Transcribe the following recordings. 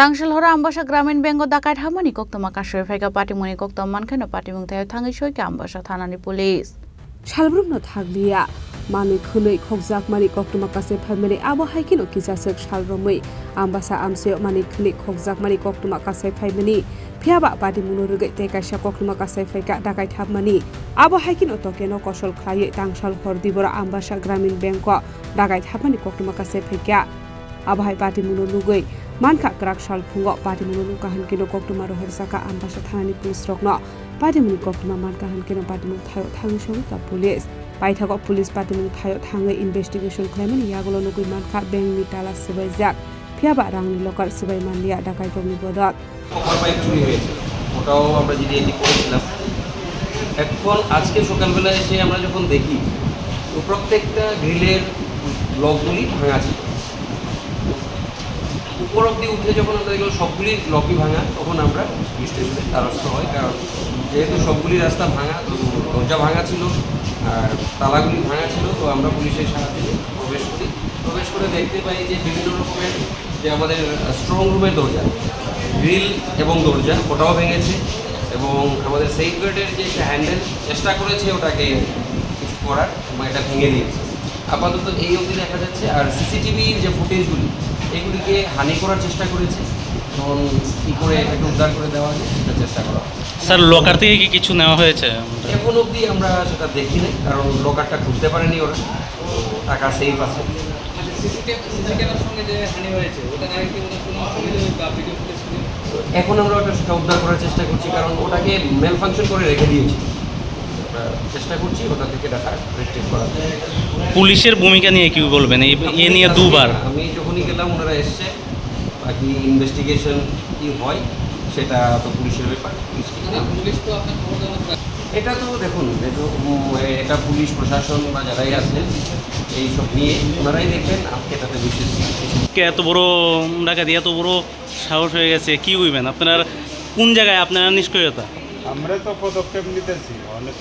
Tangshilhora ambasha Gramin Bengo dakat hamani koktoma kashoy faika patimoni koktom mankhano patimung thayo thangai shoyke ambasha thanani police Shalbrumno thaglia mani khunui khokjak mani koktoma kase phamani abo haikino kisasek shalbrumui ambasa amse mani khunui khokjak mani koktoma kase phamani phiaba patimungno rugai te kaisa koktoma kase faika dakai thapmani abo haikino tokeno kosol khlai tangshal hordibora ambasha Gramin Bengo dakai thapmani koktoma kase faika abo hai patimungno lugai Manka krak shal phungo patimuni kahan kino koktuma rohor saka ambasha thanani police rokno patimuni koktuma man kahan kino patimuni thayo thangi shong ka police paithago police patimuni thayo thangai investigation khlaimani yagolo nugui manka bank ni tala sibaijak phiaba rangni lokar sibai manliya dakai gomni bodot copper pipe চুরি হয়েছে ওটাও আমরা জিডিএটি করেছিলাম এখন আজকে সকালবেলা এসে আমরা যখন দেখি তো প্রত্যেকটা গ্রিলের লকগুলি ভাঙা ছিল উপর অব্দি উঠে যখন আমরা দেখলাম সবগুলি লকই ভাঙা তখন আমরা স্টেশনে দ্বারস্থ হই কারণ যেহেতু সবগুলি রাস্তা ভাঙা তো দরজা ভাঙা ছিল আর তালাগুলি ভাঙা ছিল তো আমরা পুলিশের সাহায্যে প্রবেশ করে দেখতে পাই যে বিভিন্ন রকমের যে আমাদের স্ট্রং রুমের দরজা গ্রিল এবং দরজা ওটাও ভেঙেছে এবং আমাদের সেফগার্ডের যে একটা হ্যান্ডেল চেষ্টা করেছে ওটাকে কিছু করার এবং এটা ভেঙে দিয়েছে আপাতত এই অবধি দেখা যাচ্ছে আর সিসিটিভির যে ফুটেজগুলি এগুলিকে হানি করার চেষ্টা করেছে তখন কী করে এটাকে উদ্ধার করে দেওয়া যায় সেটা চেষ্টা করা স্যার লকার থেকে কি কিছু নেওয়া হয়েছে এখন অবধি আমরা সেটা দেখি নাই কারণ লকারটা খুলতে পারেনি ওরা টাকা সেফ আছে এখন আমরা ওটা সেটা উদ্ধার করার চেষ্টা করছি কারণ ওটাকে মেল ফাংশন করে রেখে দিয়েছি চেষ্টা করছি ওটা থেকে টাকা রেস্ট্রিক্ট করা পুলিশের ভূমিকা নিয়ে কি বলবেন এই নিয়ে দুবার আমি যখনই গেলাম ওনারা এসছে বাকি ইনভেস্টিগেশন কি হয় সেটা তো পুলিশের ব্যাপার পুলিশ তো এটা তো দেখুন এটা পুলিশ প্রশাসন বা যারাই আছেন এইসব নিয়ে ওনারাই দেখবেন আজকে এটাতে বিশেষ এত বড় ডাকাতি এত বড় সাহস হয়ে গেছে কি হইবেন আপনার কোন জায়গায় আপনারা নিষ্ক্রিয়তা আমরা তো পদক্ষেপ নিতেছি অনেক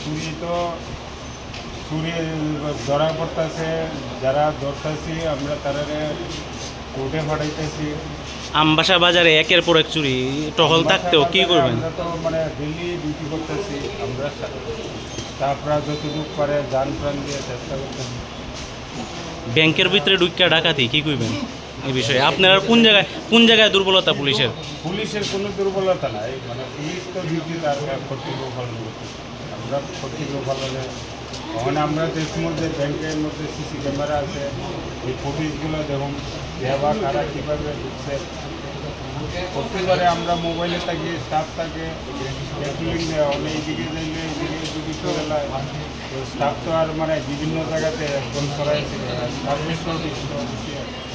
চুরি ধরা পড়তেছে যারা ধরতেছি আমরা তারা কোর্টে পাঠাইতেছি আমবাসা বাজারে একের পর এক চুরি টহল থাকতেও কি করবেন আমরা তো মানে ডেইলি ডিউটি করতেছি আমরা স্টাফরা যতটুকু পারে যান প্রাণ দিয়ে চেষ্টা করতেছি ব্যাংকের ভিতরে ঢুকিয়া ডাকাতি কি করবেন এই বিষয়ে আপনারা কোন জায়গায় দুর্বলতা পুলিশের কোনো দুর্বলতা নাই মানে পুলিশ তো ডিউটি তার কর্তৃপক্ষ পালন করতেছে আমরা কর্তৃপক্ষ পালনে তখন আমরা দেখুন যে ব্যাংকের মধ্যে সিসি ক্যামেরা আছে এই ফুটেজগুলো দেখুন দেওয়া কারা কীভাবে ঢুকছে প্রত্যেকবারে আমরা মোবাইলে থাকি স্টাফ থাকে অনেক এইদিকে যাইলে এইদিকে যদি চলে তো স্টাফ তো আর মানে বিভিন্ন জায়গাতে একদম সরাইছে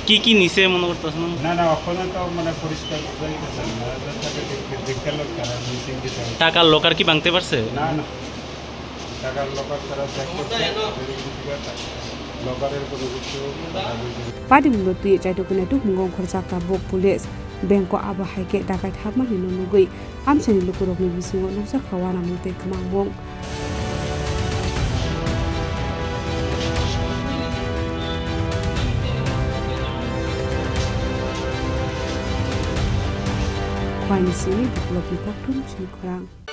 কি নিচে মনে করতেছেন না ওখানে তো মানে পরিষ্কার দেখতে লোক তারা টাকার লকার কি ভাঙতে পারছে না টাকার লকার তারা চেক করছে লকারের কোনো কিছু patimungno tui chaitokune tuk mungong khorcha ka bok police benko abo haike dakai thapmani nunugui amsani lukurokni bisingo nuksa khawana mute khamangmong Kwani sini development paktum chini korang